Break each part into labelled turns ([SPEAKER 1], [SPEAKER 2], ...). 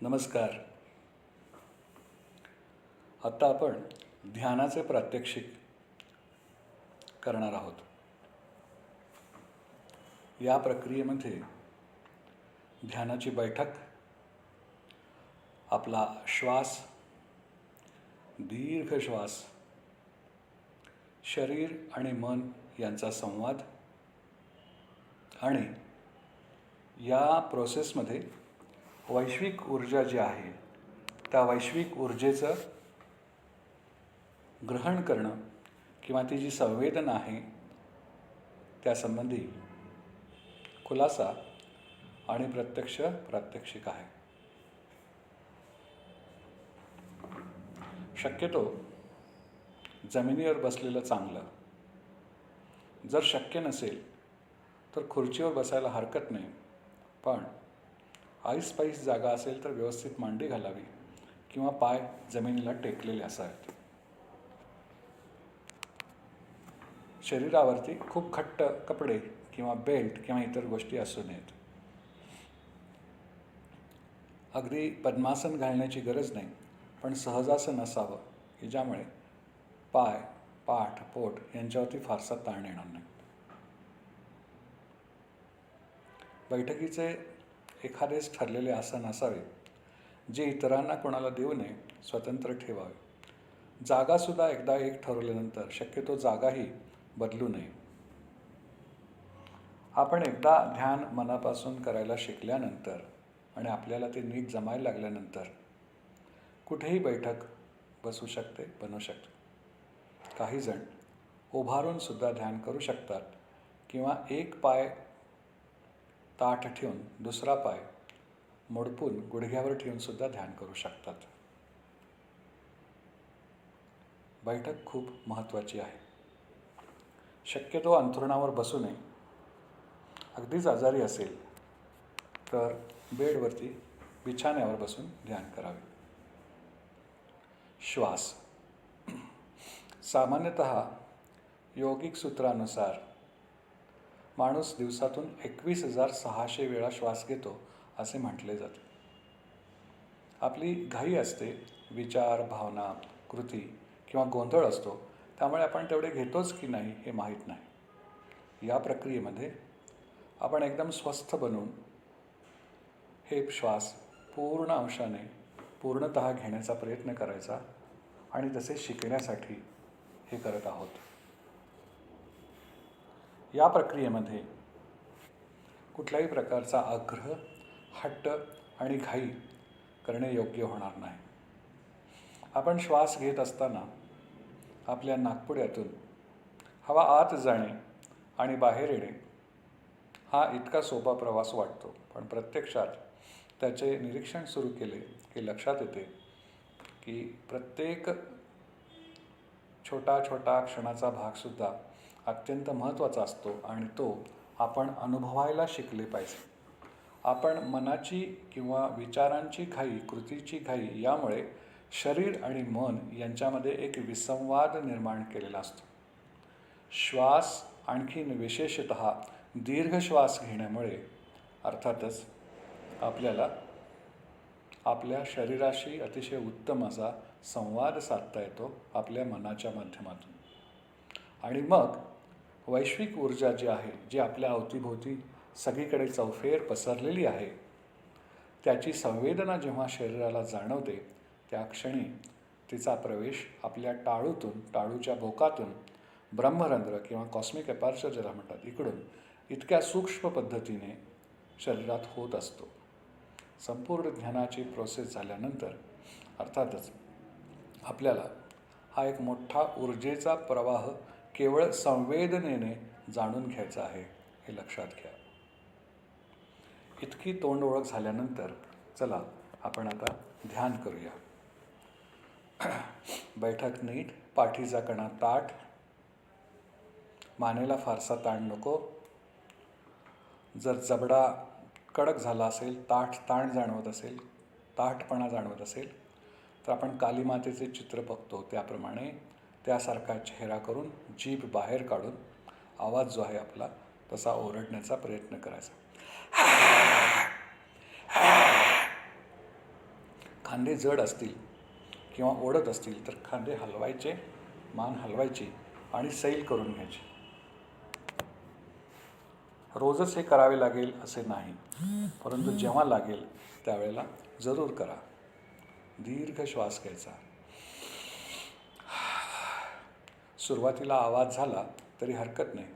[SPEAKER 1] नमस्कार. आता आपण ध्यानाचे प्रात्यक्षिक करणार आहोत. या प्रक्रियेमध्ये ध्यानाची बैठक, आपला श्वास, दीर्घ श्वास, शरीर आणि मन यांचा संवाद आणि या प्रोसेसमध्ये वैश्विक ऊर्जा जी आहे त्या वैश्विक ऊर्जेचं ग्रहण करणं किंवा ती जी संवेदना आहे त्यासंबंधी खुलासा आणि प्रत्यक्ष प्रात्यक्षिक आहे. शक्यतो जमिनीवर बसलेलं चांगलं. जर शक्य नसेल तर खुर्चीवर बसायला हरकत नाही, पण ऐसपैस जागा असेल तर व्यवस्थित मांडी घालावी किंवा पाय जमिनीला टेकलेले असावेत. शरीरावरती खूप घट्ट कपडे किंवा बेल्ट किंवा इतर गोष्टी असू नयेत. अगदी पद्मासन घालण्याची गरज नाही, पण सहजासन असावं की ज्यामुळे पाय, पाठ, पोट यांच्यावरती फारसा ताण येणार नाही. बैठकीचे एखादेच ठरलेले आसन असावे जे इतरांना कोणाला देऊ नये, स्वतंत्र ठेवावे. जागासुद्धा एकदा एक ठरवल्यानंतर शक्यतो जागाही बदलू नये. आपण एकदा ध्यान मनापासून करायला शिकल्यानंतर आणि आपल्याला ते नीट जमायला लागल्यानंतर कुठेही बैठक बसू शकते, बनू शकते. काही जण उभारून सुद्धा ध्यान करू शकतात किंवा एक पाय ताठ ठेवून दुसरा पाय मोडपून गुडघ्यावर ठेवून सुद्धा ध्यान करू शकतात. बैठक खूप महत्त्वाची आहे. शक्यतो अंथरुणावर बसू नये. अगदीच आजारी असेल तर बेडवरती बिछाण्यावर बसून ध्यान करावे. श्वास. सामान्यतः योगिक सूत्रानुसार माणूस दिवसातून 21,600 वेळा श्वास घेतो असे म्हटले जाते. आपली घाई असते, विचार, भावना, कृती किंवा गोंधळ असतो, त्यामुळे आपण तेवढे घेतोच की नाही हे माहीत नाही. या प्रक्रियेमध्ये आपण एकदम स्वस्थ बनून हे श्वास पूर्ण अंशाने पूर्णतः घेण्याचा प्रयत्न करायचा आणि तसे शिकण्यासाठी हे करत आहोत. या प्रक्रियेमध्ये कुठल्याही प्रकारचा आग्रह, हट्ट आणि घाई करणे योग्य होणार नाही. आपण श्वास घेत असताना आपल्या नाकपुड्यातून हवा आत जाणे आणि बाहेर येणे हा इतका सोपा प्रवास वाटतो, पण प्रत्यक्षात त्याचे निरीक्षण सुरू केले की लक्षात येते की प्रत्येक छोटा छोटा क्षणाचा भागसुद्धा अत्यंत महत्त्वाचा असतो आणि तो आपण अनुभवायला शिकले पाहिजे. आपण मनाची किंवा विचारांची घाई, कृतीची घाई यामुळे शरीर आणि मन यांच्यामध्ये एक विसंवाद निर्माण केलेला असतो. श्वास आणखीन विशेषतः दीर्घ श्वास घेण्यामुळे अर्थातच आपल्याला आपल्या शरीराशी अतिशय उत्तम असा संवाद साधता येतो आपल्या मनाच्या माध्यमातून. आणि मग वैश्विक ऊर्जा जी आहे, जी आपल्या अवतीभोवती सगळीकडे चौफेर पसरलेली आहे, त्याची संवेदना जेव्हा शरीराला जाणवते त्या क्षणी तिचा प्रवेश आपल्या टाळूतून, टाळूच्या भोकातून, ब्रह्मरंध्र किंवा कॉस्मिक अपार्चर ज्याला म्हणतात, इकडून इतक्या सूक्ष्म पद्धतीने शरीरात होत असतो. संपूर्ण ध्यानाची प्रोसेस झाल्यानंतर अर्थातच आपल्याला हा एक मोठा ऊर्जेचा प्रवाह केवळ संवेदनेने जाणून घ्यायचा आहे हे लक्षात घ्या. इतकी तोंड ओळख झाल्यानंतर चला आपण आता ध्यान करूया. बैठक नीट, पाठीचा कणा ताठ, मानेला फारसा ताण नको. जर जबडा कडक झाला असेल, ताण जाणवत असेल, ताठपणा जाणवत असेल तर आपण कालीमातेचे चित्र बघतो त्याप्रमाणे त्यासारखा चेहरा करून जीभ बाहेर काढून आवाज जो आहे आपला तसा ओरडण्याचा प्रयत्न करायचा. खांदे जड असतील किंवा ओढत असतील तर खांदे हलवायचे, मान हलवायची आणि सैल करून घ्यायची. रोजच हे करावे लागेल असे नाही, परंतु जेव्हा लागेल त्यावेळेला जरूर करा. दीर्घ श्वास घ्यायचा. सुरुवातीला आवाज झाला तरी हरकत नाही.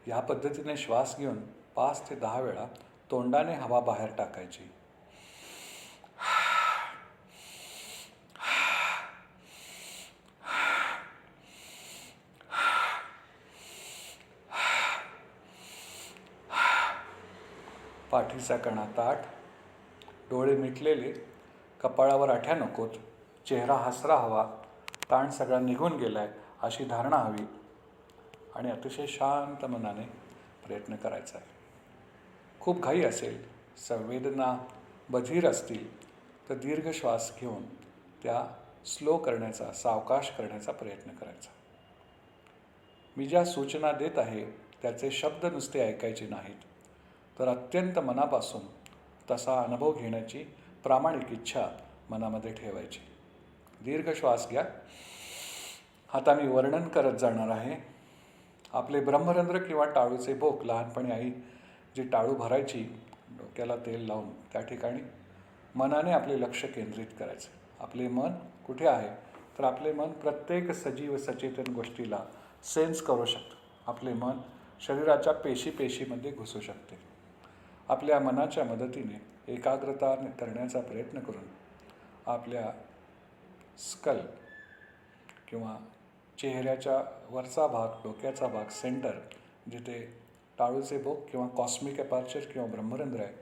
[SPEAKER 1] या पद्धतीने श्वास घेऊन 5 ते 10 वेळा तोंडाने हवा बाहेर टाकायची. पाठीचा कणा ताठ, डोळे मिटलेले, कपाळावर आठ्या नकोत, चेहरा हसरा हवा, ताण सगळा निघून गेलाय अशी धारणा हवी आणि अतिशय शांत मनाने प्रयत्न करायचा आहे. खूप घाई असेल, संवेदना बधीर असतील तर दीर्घ श्वास घेऊन त्या स्लो करण्याचा, सावकाश करण्याचा प्रयत्न करायचा. मी ज्या सूचना देत आहे त्याचे शब्द नुसते ऐकायचे नाहीत, तर अत्यंत मनापासून तसा अनुभव घेण्याची प्रामाणिक इच्छा मनामध्ये ठेवायची. दीर्घ श्वास घ्या. आता मी वर्णन करत जाणार आहे. आपले ब्रह्मरंध्र किंवा टाळूचे भोक, लहानपणी आई जी टाळू भरायची डोक्याला तेल लावून, त्या ठिकाणी मनाने आपले लक्ष केंद्रित करायचे. आपले मन कुठे आहे तर आपले मन प्रत्येक सजीव सचेतन गोष्टीला सेन्स करू शकते. आपले मन शरीराच्या पेशीमध्ये घुसू शकते. आपल्या मनाच्या मदतीने एकाग्रता करण्याचा प्रयत्न करून आपल्या स्कल किंवा चेहऱ्याच्या वरचा भाग, डोक्याचा भाग, सेंटर जिथे टाळूचे भोक किंवा कॉस्मिक अपार्चर किंवा ब्रह्मरंध्र आहे,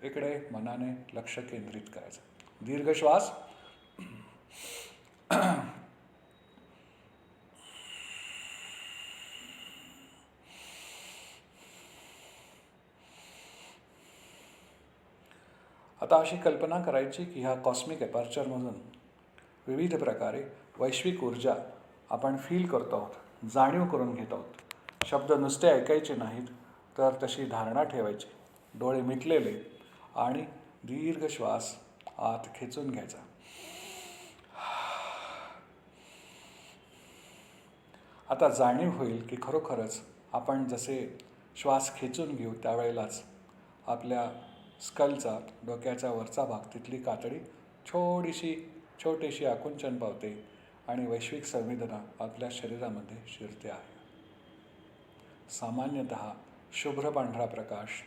[SPEAKER 1] इकडे मनाने लक्ष केंद्रित करायचं. दीर्घ श्वास. आता अशी कल्पना करायची की ह्या कॉस्मिक अपार्चरमधून विविध प्रकारे वैश्विक ऊर्जा आपण फील करतो आहोत, जाणीव करून घेत आहोत. शब्द नुसते ऐकायचे नाहीत, तर तशी धारणा ठेवायची. डोळे मिटलेले आणि दीर्घ श्वास आत खेचून घ्यायचा. आता जाणीव होईल की खरोखरच आपण जसे श्वास खेचून घेऊ त्यावेळेलाच आपल्या स्कलचा, डोक्याचा वरचा भाग, तिथली कातडी छोटीशी आकुंचन पावते आणि वैश्विक संवेदना आपल्या शरीरामध्ये शिरते आहे. सामान्यतः शुभ्र पांढरा प्रकाश,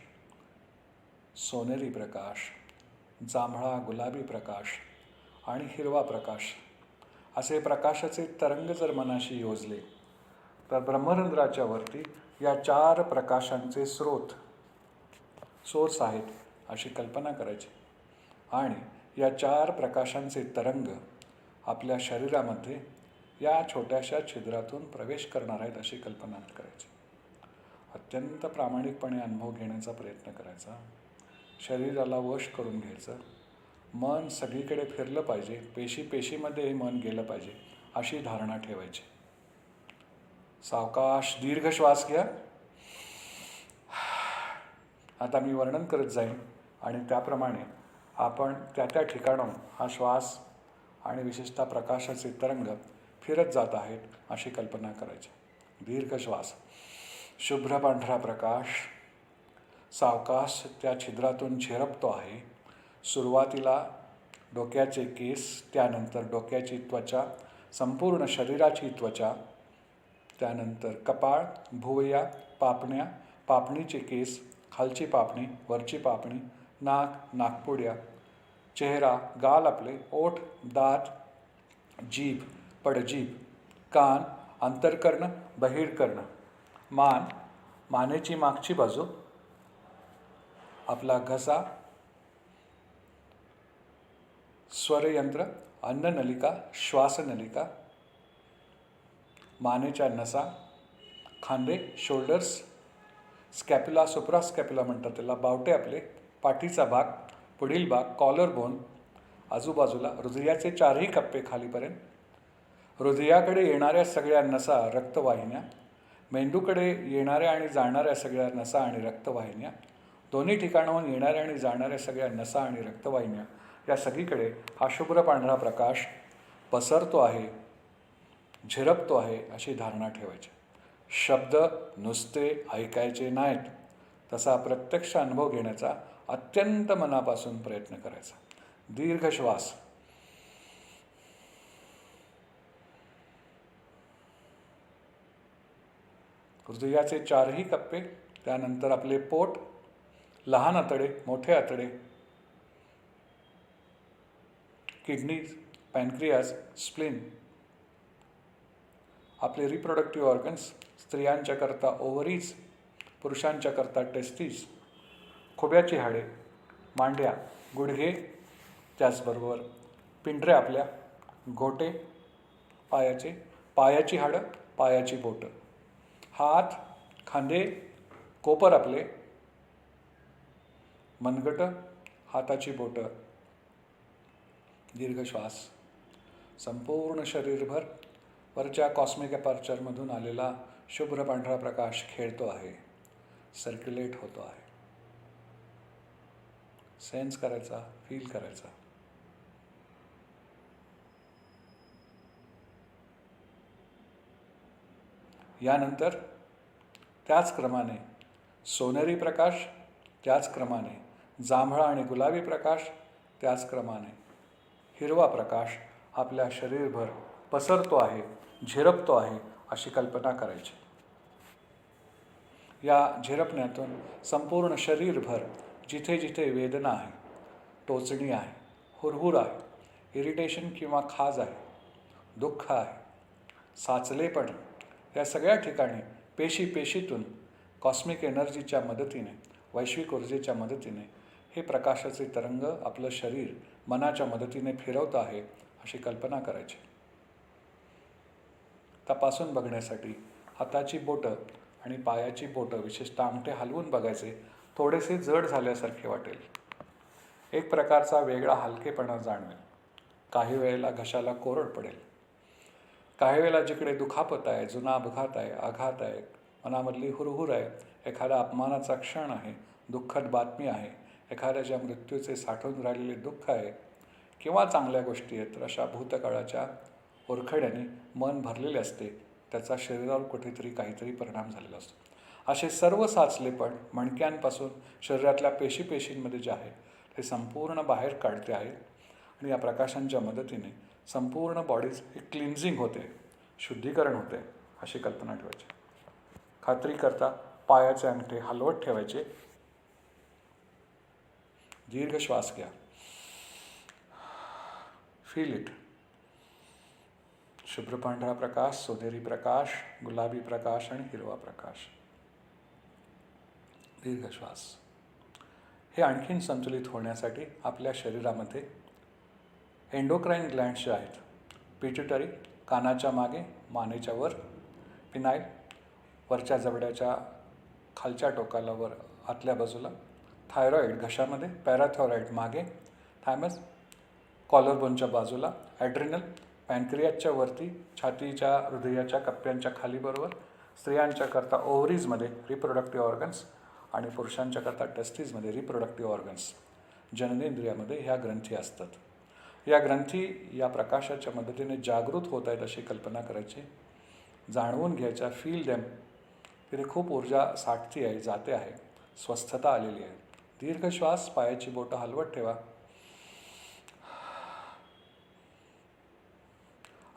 [SPEAKER 1] सोनेरी प्रकाश, जांभळा गुलाबी प्रकाश आणि हिरवा प्रकाश असे प्रकाशाचे तरंग जर मनाशी योजले तर ब्रह्मरंध्राच्या वरती या 4 प्रकाशांचे सोर्स आहेत अशी कल्पना करायची आणि या 4 प्रकाशांचे तरंग आपल्या शरीरामध्ये या छोट्याशा छिद्रातून प्रवेश करणार आहेत अशी कल्पना करायची. अत्यंत प्रामाणिकपणे अनुभव घेण्याचा प्रयत्न करायचा. शरीराला वश करून घ्यायचं. मन सगळीकडे फिरलं पाहिजे, पेशीमध्ये हे मन गेलं पाहिजे अशी धारणा ठेवायची. सावकाश दीर्घ श्वास घ्या. आता मी वर्णन करत जाईन आणि त्याप्रमाणे आपण त्या ठिकाणाहून हा श्वास आणि विशेषतः प्रकाशाचे तरंग फिरत जात आहेत अशी कल्पना करायची. दीर्घ श्वास. शुभ्र पांढरा प्रकाश सावकाश त्या छिद्रातून झिरपतो आहे. सुरुवातीला डोक्याचे केस, त्यानंतर डोक्याची त्वचा, संपूर्ण शरीराची त्वचा, त्यानंतर कपाळ, भुवया, पापण्या, पापणीचे केस, खालची पापणी, वरची पापणी, नाक, नाकपुड्या, चेहरा, गाल आपले, ओठ, दात, जीभ, पडजीभ, कान, अंतर्कर्ण, बहिर्कर्ण, मान, मानेची मागची बाजू, आपला घसा, स्वरयंत्र, अन्ननलिका, श्वासनलिका, मानेच्या नसा, खांदे, शोल्डर्स, स्कॅप्युला, सुप्रास्कॅप्युला म्हणतात त्याला, बावटे आपले, पाठीचा भाग, पुढील भाग, कॉलर बोन, आजूबाजूला हृदयाचे 4ही कप्पे खालीपर्यंत, हृदयाकडे येणाऱ्या सगळ्या नसा, रक्तवाहिन्या, मेंदूकडे येणाऱ्या आणि जाणाऱ्या सगळ्या नसा आणि रक्तवाहिन्या, दोन्ही ठिकाणाहून येणाऱ्या आणि जाणाऱ्या सगळ्या नसा आणि रक्तवाहिन्या या सगळीकडे हा शुभ्र पांढरा प्रकाश पसरतो आहे, झिरपतो आहे अशी धारणा ठेवायची. शब्द नुसते ऐकायचे नाहीत, तसा प्रत्यक्ष अनुभव घेण्याचा अत्यंत मनापासून प्रयत्न करायचा. दीर्घ श्वास. हृदयाचे 4ही कप्पे, त्यानंतर आपले पोट, लहान आतडे, मोठे आतडे, किडनीज, पॅनक्रियाज, स्प्लीन, आपले रिप्रोडक्टिव्ह ऑर्गन्स, स्त्रियांच्या करता ओव्हरीज, पुरुषांच्या करता टेस्टीज, खोब्याची हाडे, मांड्या, गुडघे, त्याचबरोबर पिंढऱ्या आपल्या, गोटे पायाचे, पायाची हाडं, पायाची बोटं, हात, खांदे, कोपर आपले, मनगटं, हाताची बोटं. दीर्घ श्वास. संपूर्ण शरीरभर वरच्या कॉस्मिक अपर्चरमधून आलेला शुभ्र पांढरा प्रकाश खेळतो आहे, सर्क्युलेट होतो आहे. सेन्स करायचा, फील करायचा. यानंतर त्याच क्रमाने सोनेरी प्रकाश, त्याच क्रमाने जांभळा आणि गुलाबी प्रकाश, त्याच क्रमाने हिरवा प्रकाश आपल्या शरीरभर पसरतो आहे, झिरपतो आहे अशी कल्पना करायची. या झिरपण्यातून संपूर्ण शरीरभर जिथे जिथे वेदना आहे, टोचणी आहे, हुरहुर आहे, इरिटेशन किंवा खाज आहे, दुःख आहे, साचलेपण, या सगळ्या ठिकाणी पेशीतून कॉस्मिक एनर्जीच्या मदतीने, वैश्विक ऊर्जेच्या मदतीने हे प्रकाशाचे तरंग आपलं शरीर मनाच्या मदतीने फिरवतं आहे अशी कल्पना करायची. तपासून बघण्यासाठी हाताची बोटं आणि पायाची बोटं, विशेषतः अंगठे हलवून बघायचे. थोडेसे जड झाल्यासारखे वाटेल, एक प्रकारचा वेगळा हलकेपणा जाणवेल. काही वेळेला घशाला कोरड पडेल. काही वेळेला जिकडे दुखापत आहे, जुना अपघात आहे, आघात आहे, मनामधली हुरहुर आहे, एखादा अपमानाचा क्षण आहे, दुःखद बातमी आहे, एखाद्याच्या मृत्यूचे साठवून राहिलेले दुःख आहे किंवा चांगल्या गोष्टी आहेत, तर अशा भूतकाळाच्या ओरखड्याने मन भरलेले असते. त्याचा शरीरावर कुठेतरी काहीतरी परिणाम झालेला असतो. असे सर्व साचलेपण मणक्यांपासून शरीरातल्या पेशींमध्ये जे आहे ते संपूर्ण बाहेर काढते आहे आणि या प्रकाशांच्या मदतीने संपूर्ण बॉडीज क्लिन्झिंग होते, शुद्धीकरण होते अशी कल्पना ठेवायची. खात्री करता पायाचे अंगठे हलवत ठेवायचे. दीर्घ श्वास घ्या. Feel it. शुभ्र पांढरा प्रकाश, सोनेरी प्रकाश, गुलाबी प्रकाश आणि हिरवा प्रकाश. दीर्घ श्वास. हे आणखीन संतुलित होण्यासाठी आपल्या शरीरामध्ये एंडोक्राईन ग्लँड्स जे आहेत, पिट्युटरी कानाच्या मागे, मानेच्या वर, पिनाईल वरच्या जबड्याच्या खालच्या टोकाला वर आतल्या बाजूला, थायरॉईड घशामध्ये, पॅराथायरॉईड मागे, थायमस कॉलरबोनच्या बाजूला, ॲड्रिनल पॅनक्रियाच्या वरती, छातीच्या हृदयाच्या कप्प्यांच्या खाली बरोबर, स्त्रियांच्या करता ओव्हरीजमध्ये रिप्रोडक्टिव्ह ऑर्गन्स आणि पुरुषांच्या करता टेस्टीजमध्ये रिप्रोडक्टिव्ह ऑर्गन्स, जननेंद्रियामध्ये ह्या ग्रंथी असतात. या ग्रंथी या प्रकाशाच्या मदतीने जागृत होत आहेत अशी कल्पना करायची, जाणवून घ्यायच्या, फील देम. तिथे खूप ऊर्जा साठती आहे, जाते आहे, स्वस्थता आलेली आहे. दीर्घ श्वास. पायाची बोटं हलवत ठेवा.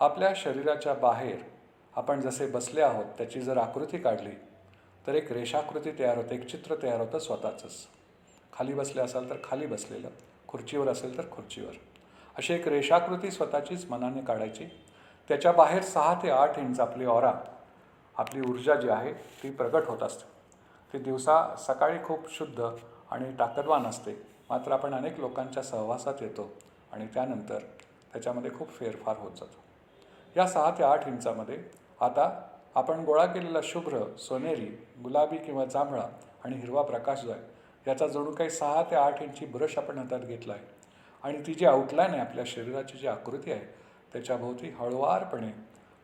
[SPEAKER 1] आपल्या शरीराच्या बाहेर आपण जसे बसले आहोत त्याची जर आकृती काढली तर एक रेषाकृती तयार होते, एक चित्र तयार होतं स्वतःचंच. खाली बसले असाल तर खाली बसलेलं, खुर्चीवर असेल तर खुर्चीवर, अशी एक रेषाकृती स्वतःचीच मनाने काढायची. त्याच्या बाहेर 6 ते 8 इंच आपली ऑरा, आपली ऊर्जा जी आहे ती प्रगट होत असते. ती दिवसा सकाळी खूप शुद्ध आणि ताकदवान असते, मात्र आपण अनेक लोकांच्या सहवासात येतो आणि त्यानंतर त्याच्यामध्ये खूप फेरफार होत जातो. या 6 ते 8 इंचामध्ये आता आपण गोळा केलेला शुभ्र, सोनेरी, गुलाबी किंवा जांभळा आणि हिरवा प्रकाश जो आहे याचा जणू काही 6 ते 8 इंची ब्रश आपण हातात घेतला आहे आणि ती जी आउटलाईन आहे, आपल्या शरीराची जी आकृती आहे त्याच्याभोवती हळुवारपणे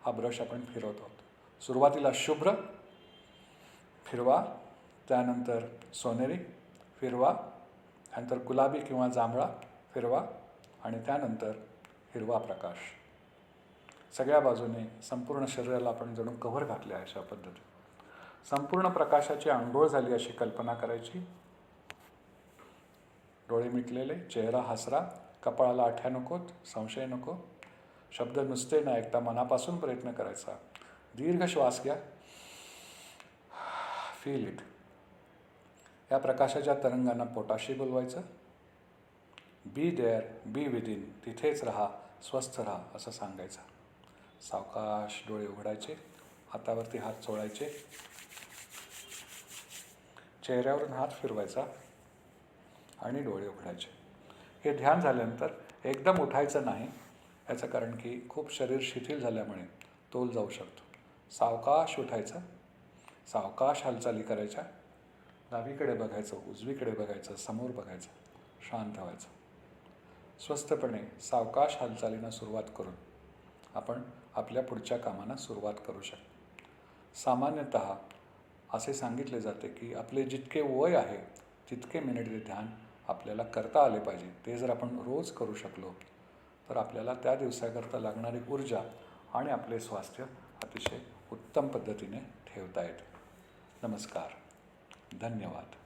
[SPEAKER 1] हा ब्रश आपण फिरवत आहोत. सुरुवातीला शुभ्र, फिरवा, त्यानंतर सोनेरी फिरवा, त्यानंतर गुलाबी किंवा जांभळा फिरवा आणि त्यानंतर हिरवा प्रकाश. सगळ्या बाजूने संपूर्ण शरीराला आपण जणू कव्हर घातले आहे अशा पद्धतीने. संपूर्ण प्रकाशाची आंघोळ झाली अशी कल्पना करायची. डोळे मिटलेले, चेहरा हसरा, कपाळाला आठ्या नकोत, संशय नको. शब्द नुसते न ऐकता मनापासून प्रयत्न करायचा. दीर्घ श्वास घ्या. Feel it. या प्रकाशाच्या तरंगांना पोटाशी बोलवायचं. बी देअर, बी विदिन, तिथेच राहा, स्वस्थ राहा असं सांगायचं. सावकाश डोळे उघडायचे, हातावरती हात चोळायचे, चेहऱ्यावरून हात फिरवायचा आणि डोळे उघडायचे. हे ध्यान झाल्यानंतर एकदम उठायचं नाही, याचं कारण की खूप शरीर शिथिल झाल्यामुळे तोल जाऊ शकतो. सावकाश उठायचं, सावकाश हालचाली करायच्या, डावीकडे बघायचं, उजवीकडे बघायचं, समोर बघायचं, शांत व्हायचं. स्वस्थपणे सावकाश हालचालींना सुरुवात करून आपण आपल्या पुढच्या कामांना सुरुवात करू शकतो. सामान्यतः असे सांगितले जाते की आपले जितके वय आहे तितके मिनिट ते ध्यान आपल्याला करता आले पाहिजे. ते जर आपण रोज करू शकलो तर आपल्याला त्या दिवसाकरता लागणारी ऊर्जा आणि आपले स्वास्थ्य अतिशय उत्तम पद्धतीने ठेवता येते. नमस्कार. धन्यवाद.